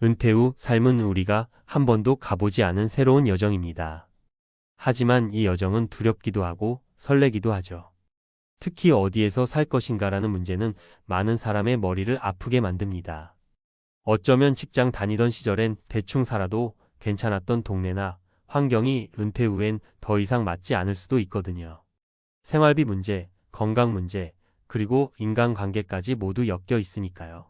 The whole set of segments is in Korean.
은퇴 후 삶은 우리가 한 번도 가보지 않은 새로운 여정입니다. 하지만 이 여정은 두렵기도 하고 설레기도 하죠. 특히 어디에서 살 것인가라는 문제는 많은 사람의 머리를 아프게 만듭니다. 어쩌면 직장 다니던 시절엔 대충 살아도 괜찮았던 동네나 환경이 은퇴 후엔 더 이상 맞지 않을 수도 있거든요. 생활비 문제, 건강 문제, 그리고 인간관계까지 모두 엮여 있으니까요.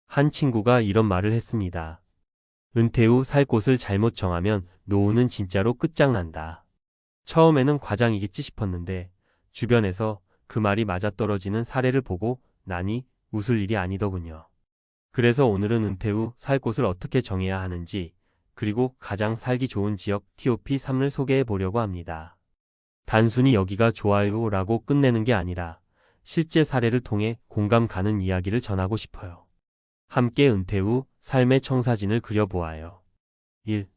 한 친구가 이런 말을 했습니다. 은퇴 후 살 곳을 잘못 정하면 노후는 진짜로 끝장난다. 처음에는 과장이겠지 싶었는데 주변에서 그 말이 맞아떨어지는 사례를 보고 나니 웃을 일이 아니더군요. 그래서 오늘은 은퇴 후 살 곳을 어떻게 정해야 하는지, 그리고 가장 살기 좋은 지역 TOP3을 소개해 보려고 합니다. 단순히 여기가 좋아요 라고 끝내는 게 아니라 실제 사례를 통해 공감 가는 이야기를 전하고 싶어요. 함께 은퇴 후 삶의 청사진을 그려보아요. 1.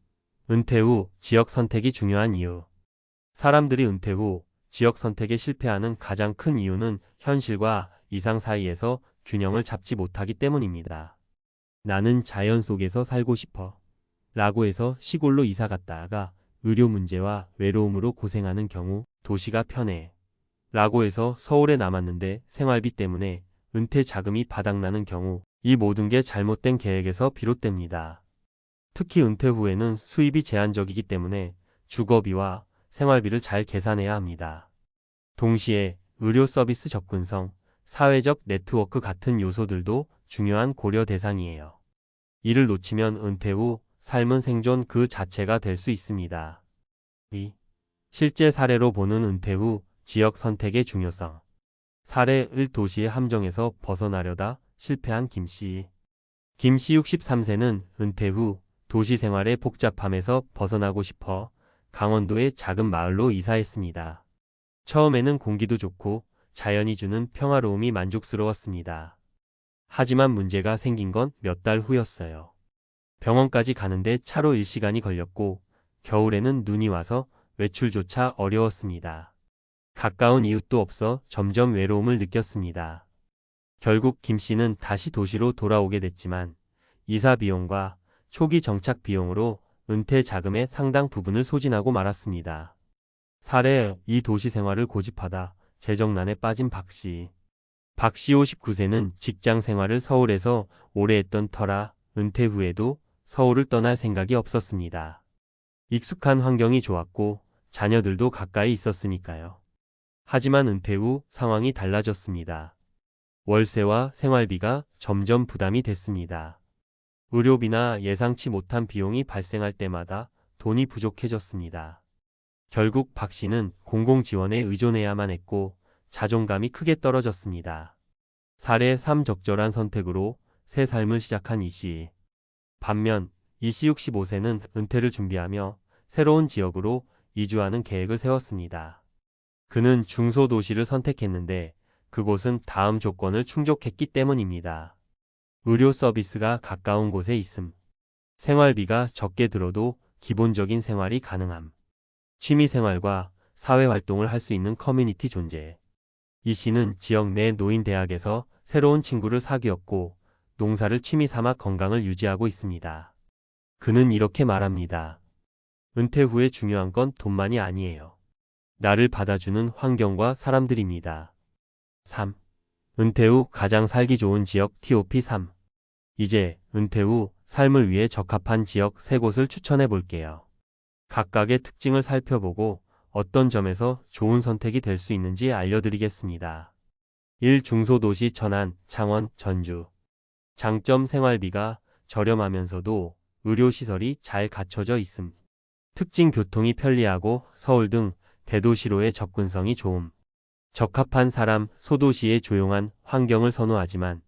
은퇴 후 지역 선택이 중요한 이유. 사람들이 은퇴 후 지역 선택에 실패하는 가장 큰 이유는 현실과 이상 사이에서 균형을 잡지 못하기 때문입니다. 나는 자연 속에서 살고 싶어 라고 해서 시골로 이사 갔다가 의료 문제와 외로움으로 고생하는 경우, 도시가 편해 라고 해서 서울에 남았는데 생활비 때문에 은퇴 자금이 바닥나는 경우, 이 모든 게 잘못된 계획에서 비롯됩니다. 특히 은퇴 후에는 수입이 제한적이기 때문에 주거비와 생활비를 잘 계산해야 합니다. 동시에 의료 서비스 접근성, 사회적 네트워크 같은 요소들도 중요한 고려 대상이에요. 이를 놓치면 은퇴 후 삶은 생존 그 자체가 될 수 있습니다. 2. 실제 사례로 보는 은퇴 후 지역 선택의 중요성. 사례 1. 도시의 함정에서 벗어나려다 실패한 김씨. 김씨 63세는 은퇴 후 도시 생활의 복잡함에서 벗어나고 싶어 강원도의 작은 마을로 이사했습니다. 처음에는 공기도 좋고 자연이 주는 평화로움이 만족스러웠습니다. 하지만 문제가 생긴 건 몇 달 후였어요. 병원까지 가는데 차로 1시간이 걸렸고 겨울에는 눈이 와서 외출조차 어려웠습니다. 가까운 이웃도 없어 점점 외로움을 느꼈습니다. 결국 김 씨는 다시 도시로 돌아오게 됐지만 이사 비용과 초기 정착 비용으로 은퇴 자금의 상당 부분을 소진하고 말았습니다. 사례 2. 도시 생활을 고집하다 재정난에 빠진 박 씨. 박 씨 59세는 직장 생활을 서울에서 오래 했던 터라 은퇴 후에도 서울을 떠날 생각이 없었습니다. 익숙한 환경이 좋았고 자녀들도 가까이 있었으니까요. 하지만 은퇴 후 상황이 달라졌습니다. 월세와 생활비가 점점 부담이 됐습니다. 의료비나 예상치 못한 비용이 발생할 때마다 돈이 부족해졌습니다. 결국 박 씨는 공공지원에 의존해야만 했고 자존감이 크게 떨어졌습니다. 사례 3. 적절한 선택으로 새 삶을 시작한 이 씨. 반면 이 씨 65세는 은퇴를 준비하며 새로운 지역으로 이주하는 계획을 세웠습니다. 그는 중소도시를 선택했는데 그곳은 다음 조건을 충족했기 때문입니다. 의료 서비스가 가까운 곳에 있음. 생활비가 적게 들어도 기본적인 생활이 가능함. 취미생활과 사회활동을 할 수 있는 커뮤니티 존재. 이 씨는 지역 내 노인대학에서 새로운 친구를 사귀었고 농사를 취미 삼아 건강을 유지하고 있습니다. 그는 이렇게 말합니다. 은퇴 후에 중요한 건 돈만이 아니에요. 나를 받아주는 환경과 사람들입니다. 3. 은퇴 후 가장 살기 좋은 지역 TOP3. 이제 은퇴 후 삶을 위해 적합한 지역 3곳을 추천해 볼게요. 각각의 특징을 살펴보고 어떤 점에서 좋은 선택이 될 수 있는지 알려드리겠습니다. 1. 중소도시 천안, 창원, 전주. 장점 생활비가 저렴하면서도 의료시설이 잘 갖춰져 있음. 특징 교통이 편리하고 서울 등 대도시로의 접근성이 좋음. 적합한 사람, 소도시의 조용한 환경을 선호하지만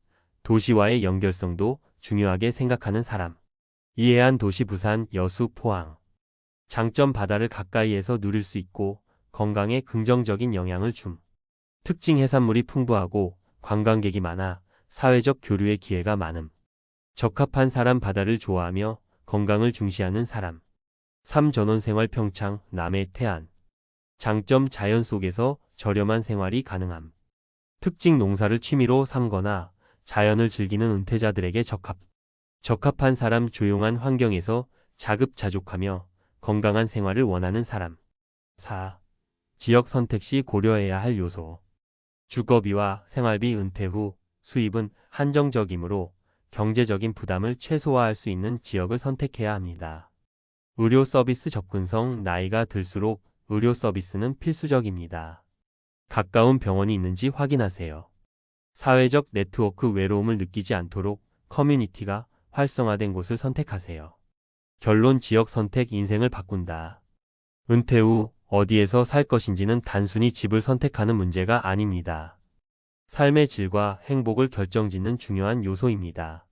도시와의 연결성도 중요하게 생각하는 사람. 이해안 도시 부산, 여수, 포항. 장점 바다를 가까이에서 누릴 수 있고 건강에 긍정적인 영향을 줌. 특징 해산물이 풍부하고 관광객이 많아 사회적 교류의 기회가 많음. 적합한 사람 바다를 좋아하며 건강을 중시하는 사람. 3. 전원생활 평창, 남해, 태안. 장점 자연 속에서 저렴한 생활이 가능함. 특징 농사를 취미로 삼거나 자연을 즐기는 은퇴자들에게 적합. 적합한 사람, 조용한 환경에서 자급자족하며 건강한 생활을 원하는 사람. 4. 지역 선택 시 고려해야 할 요소. 주거비와 생활비, 은퇴 후 수입은 한정적이므로 경제적인 부담을 최소화할 수 있는 지역을 선택해야 합니다. 의료 서비스 접근성. 나이가 들수록 의료 서비스는 필수적입니다. 가까운 병원이 있는지 확인하세요. 사회적 네트워크. 외로움을 느끼지 않도록 커뮤니티가 활성화된 곳을 선택하세요. 결론. 지역 선택 인생을 바꾼다. 은퇴 후 어디에서 살 것인지는 단순히 집을 선택하는 문제가 아닙니다. 삶의 질과 행복을 결정짓는 중요한 요소입니다.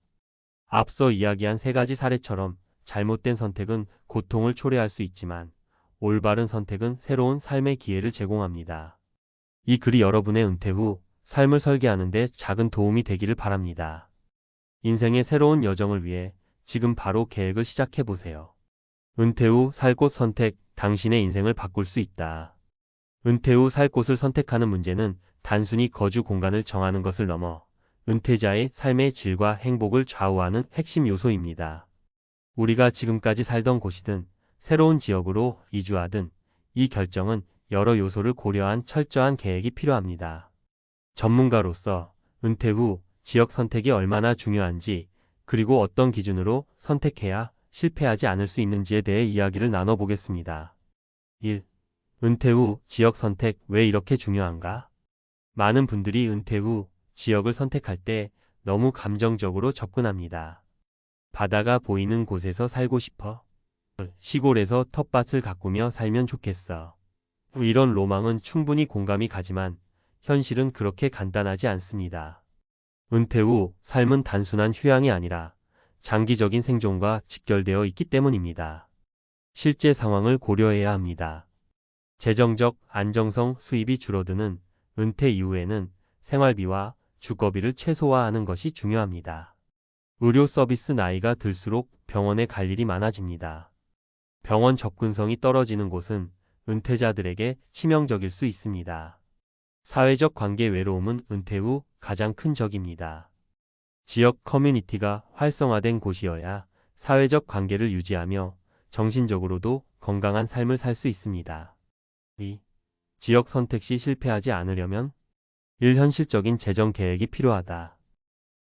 앞서 이야기한 세 가지 사례처럼 잘못된 선택은 고통을 초래할 수 있지만 올바른 선택은 새로운 삶의 기회를 제공합니다. 이 글이 여러분의 은퇴 후 삶을 설계하는 데 작은 도움이 되기를 바랍니다. 인생의 새로운 여정을 위해 지금 바로 계획을 시작해 보세요. 은퇴 후 살 곳 선택. 당신의 인생을 바꿀 수 있다. 은퇴 후 살 곳을 선택하는 문제는 단순히 거주 공간을 정하는 것을 넘어 은퇴자의 삶의 질과 행복을 좌우하는 핵심 요소입니다. 우리가 지금까지 살던 곳이든 새로운 지역으로 이주하든 이 결정은 여러 요소를 고려한 철저한 계획이 필요합니다. 전문가로서 은퇴 후 지역 선택이 얼마나 중요한지, 그리고 어떤 기준으로 선택해야 실패하지 않을 수 있는지에 대해 이야기를 나눠보겠습니다. 1. 은퇴 후 지역 선택. 왜 이렇게 중요한가? 많은 분들이 은퇴 후 지역을 선택할 때 너무 감정적으로 접근합니다. 바다가 보이는 곳에서 살고 싶어. 시골에서 텃밭을 가꾸며 살면 좋겠어. 이런 로망은 충분히 공감이 가지만 현실은 그렇게 간단하지 않습니다. 은퇴 후 삶은 단순한 휴양이 아니라 장기적인 생존과 직결되어 있기 때문입니다. 실제 상황을 고려해야 합니다. 재정적 안정성. 수입이 줄어드는 은퇴 이후에는 생활비와 주거비를 최소화하는 것이 중요합니다. 의료 서비스. 나이가 들수록 병원에 갈 일이 많아집니다. 병원 접근성이 떨어지는 곳은 은퇴자들에게 치명적일 수 있습니다. 사회적 관계. 외로움은 은퇴 후 가장 큰 적입니다. 지역 커뮤니티가 활성화된 곳이어야 사회적 관계를 유지하며 정신적으로도 건강한 삶을 살 수 있습니다. 2. 지역 선택 시 실패하지 않으려면 1. 현실적인 재정 계획이 필요하다.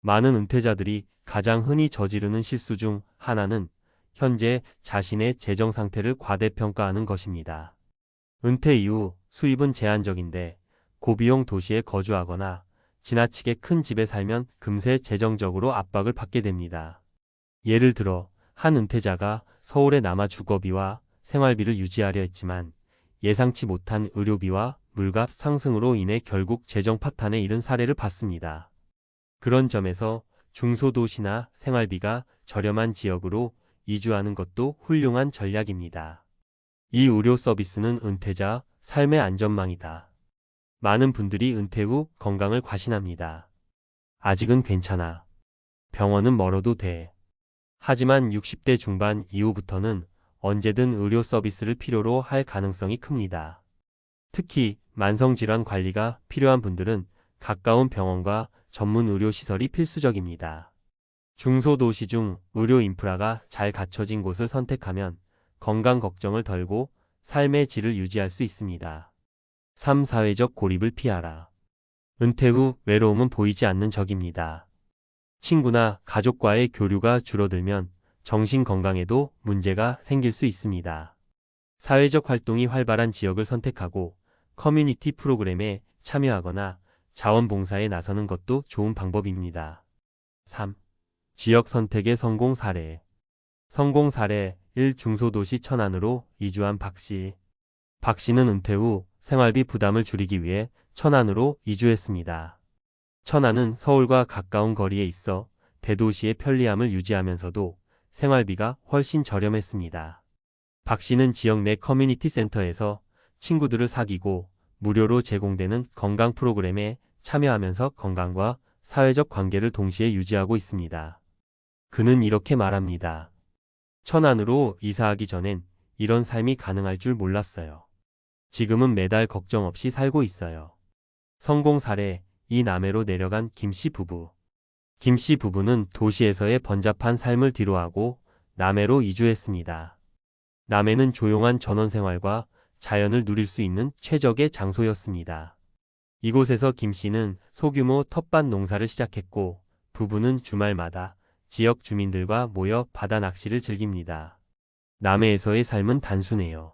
많은 은퇴자들이 가장 흔히 저지르는 실수 중 하나는 현재 자신의 재정 상태를 과대평가하는 것입니다. 은퇴 이후 수입은 제한적인데 고비용 도시에 거주하거나 지나치게 큰 집에 살면 금세 재정적으로 압박을 받게 됩니다. 예를 들어 한 은퇴자가 서울에 남아 주거비와 생활비를 유지하려 했지만 예상치 못한 의료비와 물가 상승으로 인해 결국 재정 파탄에 이른 사례를 봤습니다. 그런 점에서 중소도시나 생활비가 저렴한 지역으로 이주하는 것도 훌륭한 전략입니다. 이 의료 서비스는 은퇴자 삶의 안전망이다. 많은 분들이 은퇴 후 건강을 과신합니다. 아직은 괜찮아. 병원은 멀어도 돼. 하지만 60대 중반 이후부터는 언제든 의료 서비스를 필요로 할 가능성이 큽니다. 특히 만성질환 관리가 필요한 분들은 가까운 병원과 전문 의료시설이 필수적입니다. 중소도시 중 의료 인프라가 잘 갖춰진 곳을 선택하면 건강 걱정을 덜고 삶의 질을 유지할 수 있습니다. 3. 사회적 고립을 피하라. 은퇴 후 외로움은 보이지 않는 적입니다. 친구나 가족과의 교류가 줄어들면 정신 건강에도 문제가 생길 수 있습니다. 사회적 활동이 활발한 지역을 선택하고 커뮤니티 프로그램에 참여하거나 자원봉사에 나서는 것도 좋은 방법입니다. 3. 지역 선택의 성공 사례. 성공 사례. 1. 중소도시 천안으로 이주한 박씨. 박씨는 은퇴 후 생활비 부담을 줄이기 위해 천안으로 이주했습니다. 천안은 서울과 가까운 거리에 있어 대도시의 편리함을 유지하면서도 생활비가 훨씬 저렴했습니다. 박씨는 지역 내 커뮤니티 센터에서 친구들을 사귀고 무료로 제공되는 건강 프로그램에 참여하면서 건강과 사회적 관계를 동시에 유지하고 있습니다. 그는 이렇게 말합니다. 천안으로 이사하기 전엔 이런 삶이 가능할 줄 몰랐어요. 지금은 매달 걱정 없이 살고 있어요. 성공 사례. 이 남해로 내려간 김씨 부부. 김 씨 부부는 도시에서의 번잡한 삶을 뒤로하고 남해로 이주했습니다. 남해는 조용한 전원 생활과 자연을 누릴 수 있는 최적의 장소였습니다. 이곳에서 김 씨는 소규모 텃밭 농사를 시작했고 부부는 주말마다 지역 주민들과 모여 바다 낚시를 즐깁니다. 남해에서의 삶은 단순해요.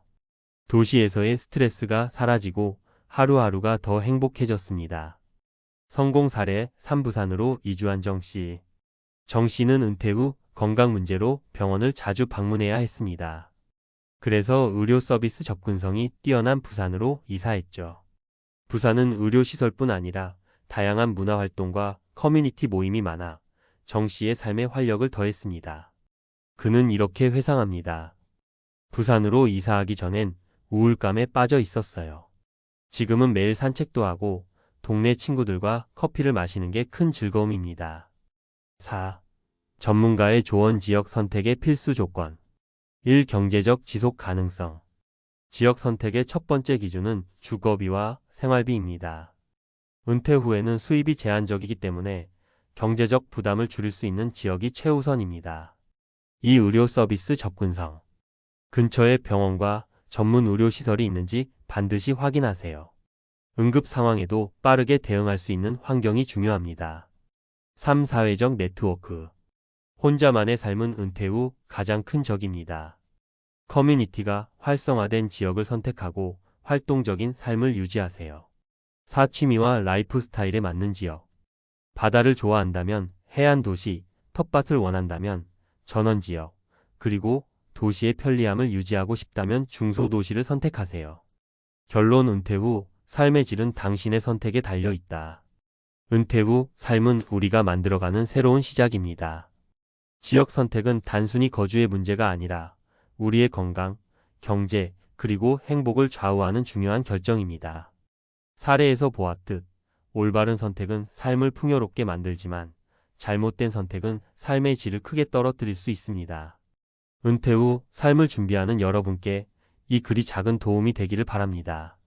도시에서의 스트레스가 사라지고 하루하루가 더 행복해졌습니다. 성공 사례 3 부산으로 이주한 정 씨. 정 씨는 은퇴 후 건강 문제로 병원을 자주 방문해야 했습니다. 그래서 의료 서비스 접근성이 뛰어난 부산으로 이사했죠. 부산은 의료시설뿐 아니라 다양한 문화활동과 커뮤니티 모임이 많아 정 씨의 삶에 활력을 더했습니다. 그는 이렇게 회상합니다. 부산으로 이사하기 전엔 우울감에 빠져 있었어요. 지금은 매일 산책도 하고 동네 친구들과 커피를 마시는 게 큰 즐거움입니다. 4. 전문가의 조언 지역 선택의 필수 조건. 1. 경제적 지속 가능성. 지역 선택의 첫 번째 기준은 주거비와 생활비입니다. 은퇴 후에는 수입이 제한적이기 때문에 경제적 부담을 줄일 수 있는 지역이 최우선입니다. 2. 의료 서비스 접근성. 근처에 병원과 전문 의료 시설이 있는지 반드시 확인하세요. 응급 상황에도 빠르게 대응할 수 있는 환경이 중요합니다. 3. 사회적 네트워크. 혼자만의 삶은 은퇴 후 가장 큰 적입니다. 커뮤니티가 활성화된 지역을 선택하고 활동적인 삶을 유지하세요. 4. 취미와 라이프 스타일에 맞는 지역. 바다를 좋아한다면 해안 도시, 텃밭을 원한다면 전원 지역, 그리고 도시의 편리함을 유지하고 싶다면 중소도시를 선택하세요. 결론 은퇴 후 삶의 질은 당신의 선택에 달려 있다. 은퇴 후 삶은 우리가 만들어가는 새로운 시작입니다. 지역 선택은 단순히 거주의 문제가 아니라 우리의 건강, 경제, 그리고 행복을 좌우하는 중요한 결정입니다. 사례에서 보았듯 올바른 선택은 삶을 풍요롭게 만들지만 잘못된 선택은 삶의 질을 크게 떨어뜨릴 수 있습니다. 은퇴 후 삶을 준비하는 여러분께 이 글이 작은 도움이 되기를 바랍니다.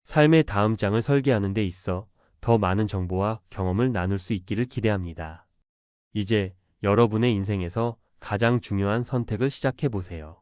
삶의 다음 장을 설계하는 데 있어 더 많은 정보와 경험을 나눌 수 있기를 기대합니다. 이제 여러분의 인생에서 가장 중요한 선택을 시작해 보세요.